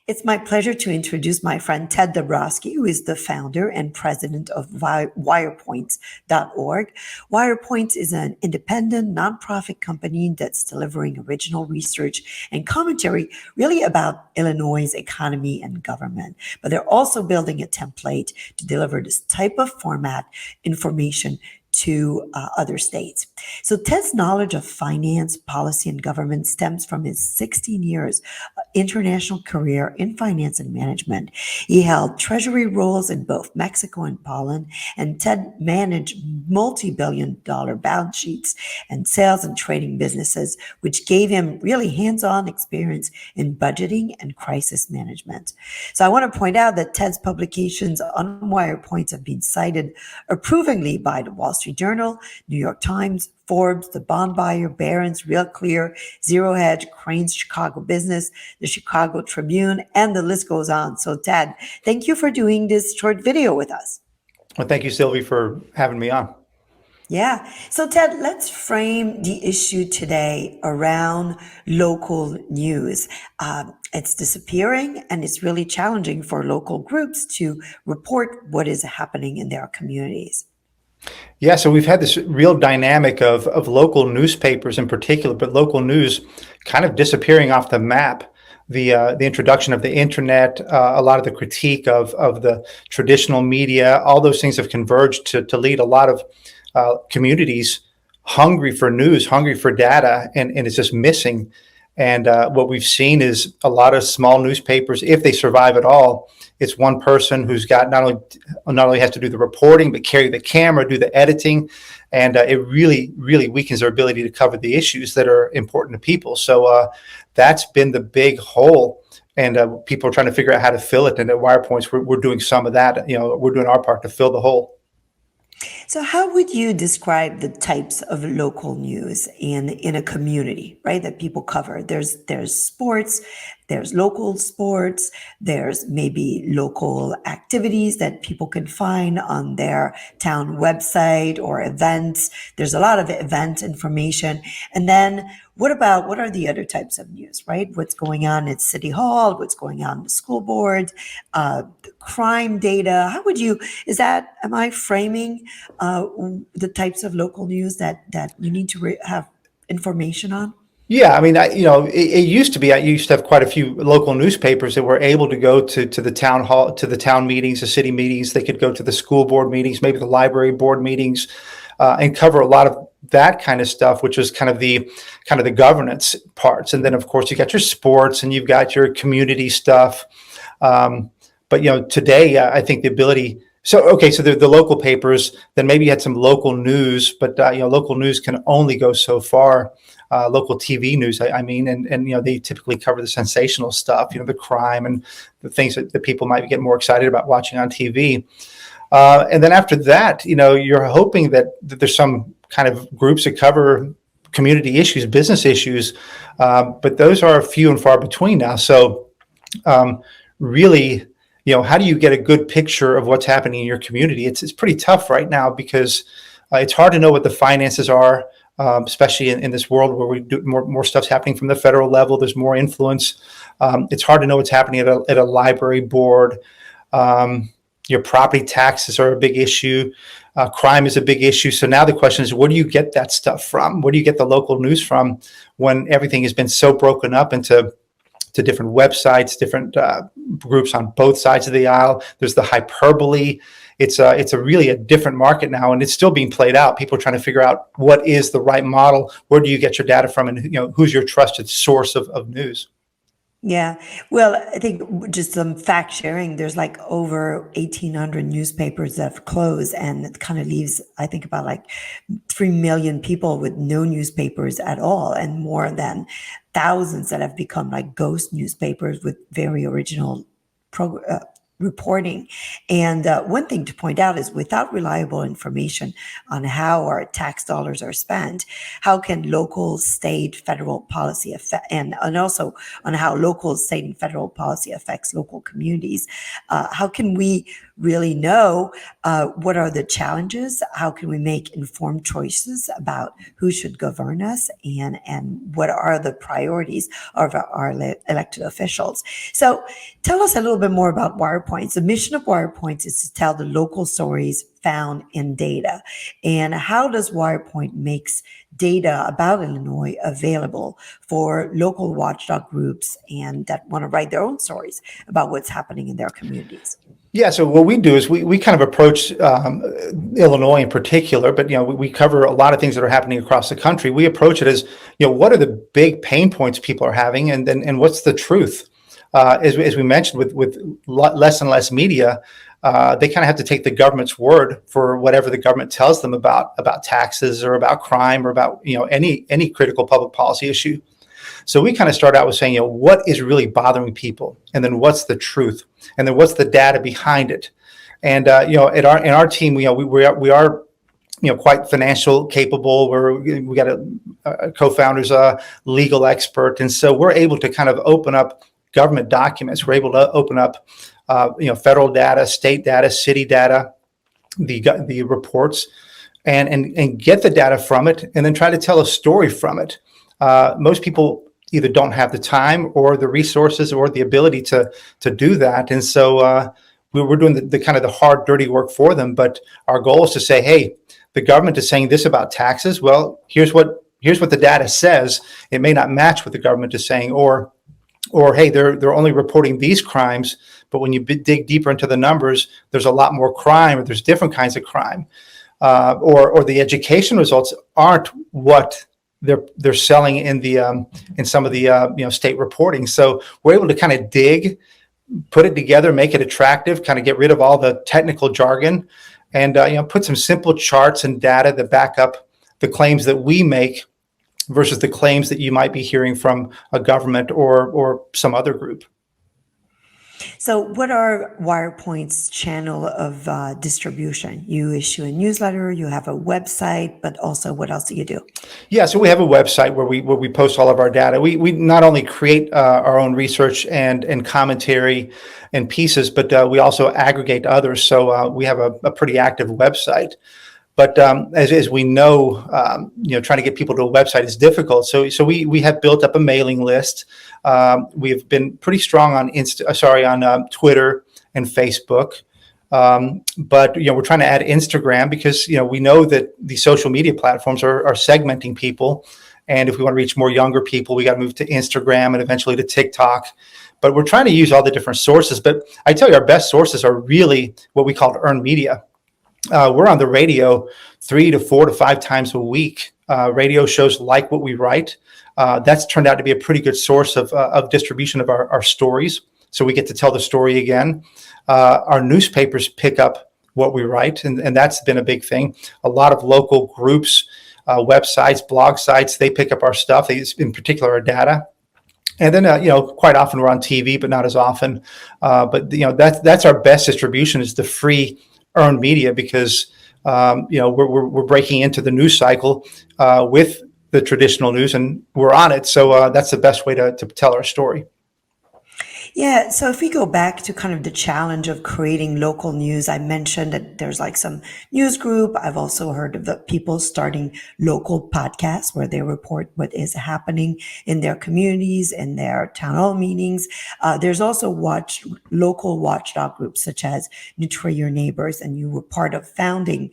It's my pleasure to introduce my friend Ted Dabrowski, who is the founder and president of WirePoints.org. WirePoints is an independent nonprofit company that's delivering original research and commentary really about Illinois' economy and government. But they're also building a template to deliver this type of format information to other states. So Ted's knowledge of finance, policy, and government stems from his 16 years international career in finance and management. He held treasury roles in both Mexico and Poland, and Ted managed multi-billion-dollar balance sheets and sales and trading businesses, which gave him really hands-on experience in budgeting and crisis management. So I want to point out that Ted's publications on Wire Points have been cited approvingly by the Wall Street Journal, New York Times, Forbes, The Bond Buyer, Barron's, Real Clear, Zero Hedge, Crain's Chicago Business, the Chicago Tribune, and the list goes on. So Ted, thank you for doing this short video with us. Well, thank you, Sylvie, for having me on. Yeah. So Ted, let's frame the issue today around local news. It's disappearing, and it's really challenging for local groups to report what is happening in their communities. Yeah, so we've had this real dynamic of local newspapers in particular, but local news kind of disappearing off the map. The introduction of the internet, a lot of the critique of the traditional media, all those things have converged to lead a lot of communities hungry for news, hungry for data, and it's just missing. And what we've seen is a lot of small newspapers, if they survive at all, it's one person who's got not only has to do the reporting, but carry the camera, do the editing, and it really weakens their ability to cover the issues that are important to people. So that's been the big hole, and people are trying to figure out how to fill it. And at WirePoints, we're doing some of that. We're doing our part to fill the hole. So how would you describe the types of local news in a community, right, that people cover? There's sports, there's local sports, there's maybe local activities that people can find on their town website or events. There's a lot of event information. And then what are the other types of news, right? What's going on at City Hall, what's going on in the school board, crime data? Am I framing the types of local news that you need to have information on? Yeah, I mean, it used to be, I used to have quite a few local newspapers that were able to go to the town hall, to the town meetings, the city meetings. They could go to the school board meetings, maybe the library board meetings, and cover a lot of that kind of stuff, which is kind of the governance parts. And then, of course, you got your sports and you've got your community stuff. But today, I think the ability. So the local papers, then maybe you had some local news, but local news can only go so far. Local TV news, I mean, and they typically cover the sensational stuff, the crime and the things that people might get more excited about watching on TV. And then after that, you're hoping that there's some kind of groups that cover community issues, business issues, but those are few and far between now. So really, how do you get a good picture of what's happening in your community? It's pretty tough right now because it's hard to know what the finances are, especially in this world where we do more stuff's happening from the federal level. There's more influence. It's hard to know what's happening at a library board. Your property taxes are a big issue. Crime is a big issue. So now the question is, where do you get that stuff from? Where do you get the local news from when everything has been so broken up into different websites, different groups on both sides of the aisle? There's the hyperbole. It's a really different market now, and it's still being played out. People are trying to figure out what is the right model. Where do you get your data from, and who's your trusted source of news? Yeah. Well, I think just some fact sharing, there's like over 1,800 newspapers that have closed, and it kind of leaves, I think, about like 3 million people with no newspapers at all, and more than thousands that have become like ghost newspapers with very original reporting. And one thing to point out is without reliable information on how our tax dollars are spent, how can local, state, federal policy affect, and also on how local, state, and federal policy affects local communities, how can we really know what are the challenges? How can we make informed choices about who should govern us, and what are the priorities of our elected officials? So tell us a little bit more about WirePoints. The mission of WirePoints is to tell the local stories found in data. And how does WirePoint makes data about Illinois available for local watchdog groups and that want to write their own stories about what's happening in their communities? Yeah, so what we do is we kind of approach Illinois in particular, but we cover a lot of things that are happening across the country. We approach it as what are the big pain points people are having, and what's the truth? As we mentioned, with less and less media, they kind of have to take the government's word for whatever the government tells them about taxes or about crime or about any critical public policy issue. So we kind of start out with saying, what is really bothering people, and then what's the truth, and then what's the data behind it. And in our team, we are quite financial capable. We got a co-founder's a legal expert, and so we're able to kind of open up government documents. We're able to open up federal data, state data, city data, the reports, and get the data from it, and then try to tell a story from it. Most people either don't have the time or the resources or the ability to do that. And so we're doing the kind of the hard, dirty work for them. But our goal is to say, hey, the government is saying this about taxes. Well, here's what the data says. It may not match what the government is saying, or hey, they're only reporting these crimes, but when you dig deeper into the numbers, there's a lot more crime, or there's different kinds of crime, or the education results aren't what they're selling in some of the state reporting. So we're able to kind of dig, put it together, make it attractive, kind of get rid of all the technical jargon, and put some simple charts and data that back up the claims that we make versus the claims that you might be hearing from a government or some other group. So what are WirePoint's channel of distribution? You issue a newsletter, you have a website, but also what else do you do? Yeah, so we have a website where we post all of our data. We not only create our own research and commentary and pieces, but we also aggregate others. So we have a pretty active website. But as we know, trying to get people to a website is difficult. So we have built up a mailing list. We've been pretty strong on on Twitter and Facebook. But we're trying to add Instagram because we know that the social media platforms are segmenting people, and if we want to reach more younger people, we got to move to Instagram and eventually to TikTok. But we're trying to use all the different sources. But I tell you, our best sources are really what we call earned media. We're on the radio 3 to 4 to 5 times a week. Radio shows like what we write. That's turned out to be a pretty good source of distribution of our stories. So we get to tell the story again. Our newspapers pick up what we write, and that's been a big thing. A lot of local groups, websites, blog sites, they pick up our stuff, in particular our data. And then, quite often we're on TV, but not as often. But that's our best distribution, is the free earned media, because we're breaking into the news cycle with the traditional news, and we're on it. So that's the best way to tell our story. Yeah, so if we go back to kind of the challenge of creating local news, I mentioned that there's like some news group. I've also heard of the people starting local podcasts where they report what is happening in their communities, in their town hall meetings. There's also local watchdog groups such as Nutria Your Neighbors, and you were part of founding.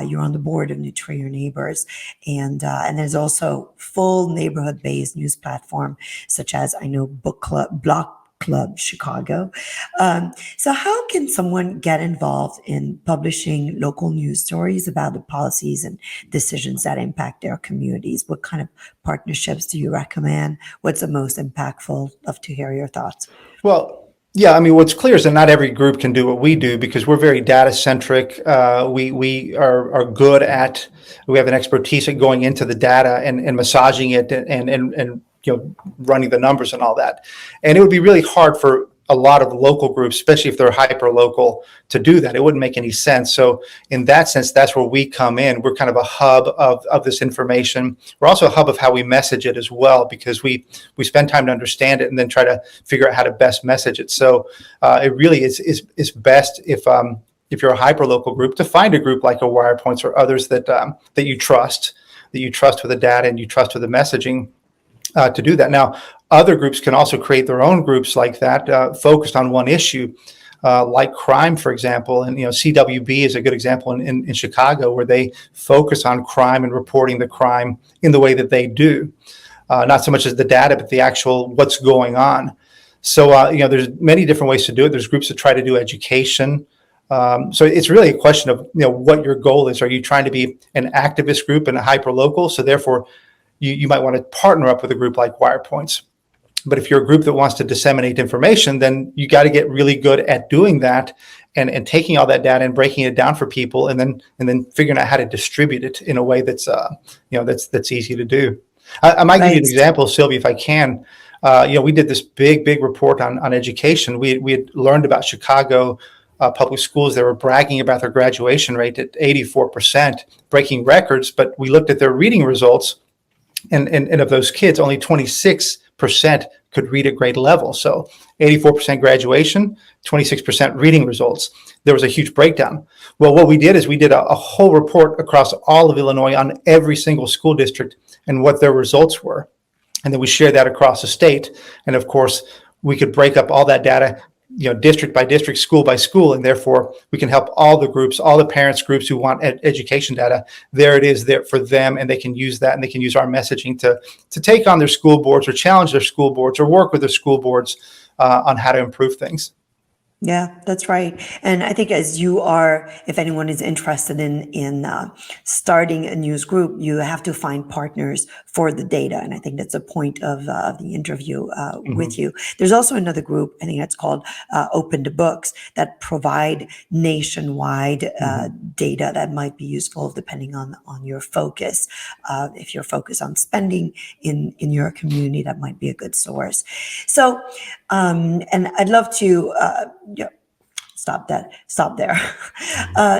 You're on the board of Nutria Your Neighbors, and there's also full neighborhood-based news platform such as I know Book Club, Block Club Chicago. So how can someone get involved in publishing local news stories about the policies and decisions that impact their communities? What kind of partnerships do you recommend? What's the most impactful? Love to hear your thoughts. Well, yeah, I mean, what's clear is that not every group can do what we do because we're very data centric. We are good at, we have an expertise at going into the data and massaging it and running the numbers and all that. And it would be really hard for a lot of local groups, especially if they're hyper local, to do that. It wouldn't make any sense. So in that sense, that's where we come in. We're kind of a hub of this information. We're also a hub of how we message it as well, because we spend time to understand it and then try to figure out how to best message it. So it really is best if you're a hyper local group, to find a group like a WirePoints or others that you trust with the data and you trust with the messaging, to do that. Now, other groups can also create their own groups like that, focused on one issue, like crime, for example. And CWB is a good example in Chicago, where they focus on crime and reporting the crime in the way that they do, not so much as the data, but the actual what's going on. So there's many different ways to do it. There's groups that try to do education. So it's really a question of what your goal is. Are you trying to be an activist group and a hyper local? So therefore, you might want to partner up with a group like WirePoints. But if you're a group that wants to disseminate information, then you got to get really good at doing that and taking all that data and breaking it down for people, and then figuring out how to distribute it in a way that's that's easy to do. I might give you an example, Sylvie, if I can. We did this big report on education. We had learned about Chicago public schools. They were bragging about their graduation rate at 84%, breaking records. But we looked at their reading results, and of those kids, only 26% could read at grade level. So 84% graduation, 26% reading results. There was a huge breakdown. Well, what we did is we did a whole report across all of Illinois on every single school district and what their results were. And then we shared that across the state. And of course, we could break up all that data, district by district, school by school, and therefore we can help all the groups, all the parents groups who want education data. There it is there for them, and they can use that, and they can use our messaging to take on their school boards or challenge their school boards or work with their school boards on how to improve things. Yeah, that's right. And I think if anyone is interested in starting a news group, you have to find partners for the data. And I think that's a point of the interview with you. There's also another group, I think it's called Open to Books, that provide nationwide data that might be useful depending on your focus. If you're focused on spending in your community, that might be a good source. So, and I'd love to stop there.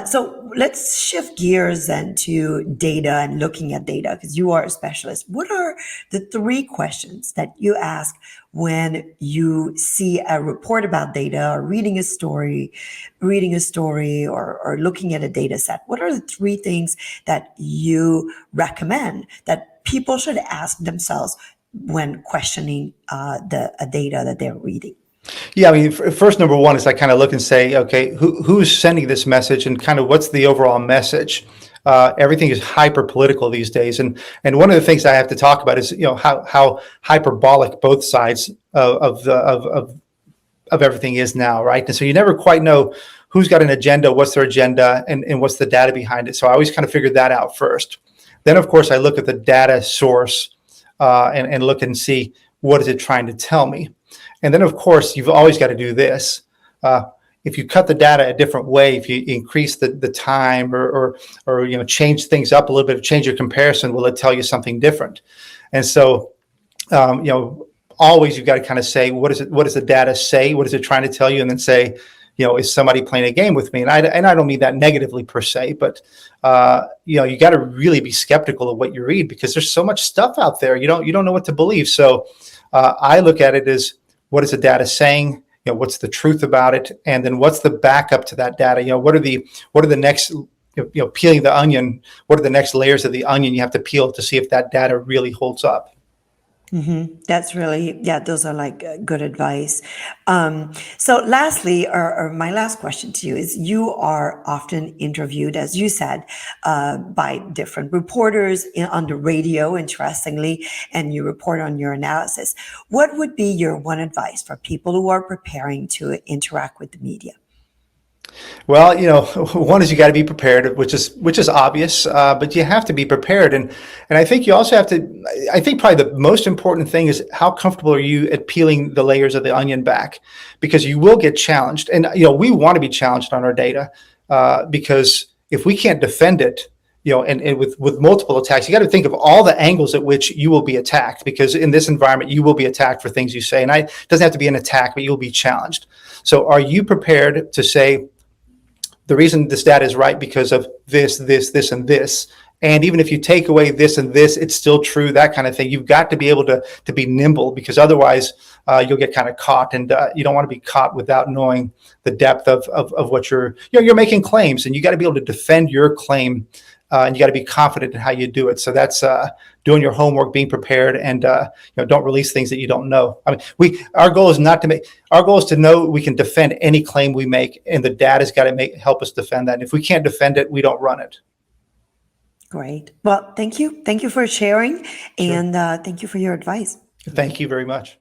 So let's shift gears then to data and looking at data, because you are a specialist. What are the 3 questions that you ask when you see a report about data, or reading a story, or looking at a data set? What are the 3 things that you recommend that people should ask themselves when questioning the data that they're reading? Yeah, I mean, first, number one is I kind of look and say, okay, who's sending this message, and kind of what's the overall message? Everything is hyper political these days, and one of the things I have to talk about is how hyperbolic both sides of everything is now, right? And so you never quite know who's got an agenda, what's their agenda, and what's the data behind it. So I always kind of figured that out first. Then, of course, I look at the data source and look and see what is it trying to tell me. And then, of course, you've always got to do this. If you cut the data a different way, if you increase the time or change things up a little bit, change your comparison, will it tell you something different? And so, always you've got to kind of say, what does the data say? What is it trying to tell you? And then say, is somebody playing a game with me? And I don't mean that negatively per se, but you got to really be skeptical of what you read, because there's so much stuff out there. You don't know what to believe. So I look at it as, what is the data saying? What's the truth about it? And then what's the backup to that data? What are the next, peeling the onion, what are the next layers of the onion you have to peel to see if that data really holds up? That's really, those are like good advice. So lastly, or my last question to you is, you are often interviewed, as you said, by different reporters on the radio, interestingly, and you report on your analysis. What would be your one advice for people who are preparing to interact with the media? Well, one is you got to be prepared, which is obvious, but you have to be prepared, and I think you also have to. I think probably the most important thing is, how comfortable are you at peeling the layers of the onion back, because you will get challenged, and we want to be challenged on our data, because if we can't defend it, and with multiple attacks, you got to think of all the angles at which you will be attacked, because in this environment, you will be attacked for things you say. And it doesn't have to be an attack, but you'll be challenged. So are you prepared to say, the reason this data is right because of this, and this? And even if you take away this and this, it's still true, that kind of thing. You've got to be able to be nimble, because otherwise you'll get kind of caught, and you don't want to be caught without knowing the depth of what you're making claims, and you got to be able to defend your claim, and you got to be confident in how you do it. So that's doing your homework, being prepared, and don't release things that you don't know. I mean, our goal is to know we can defend any claim we make, and the data's got to help us defend that. And if we can't defend it, we don't run it. Great. Well, thank you. Thank you for sharing, and thank you for your advice. Thank you very much.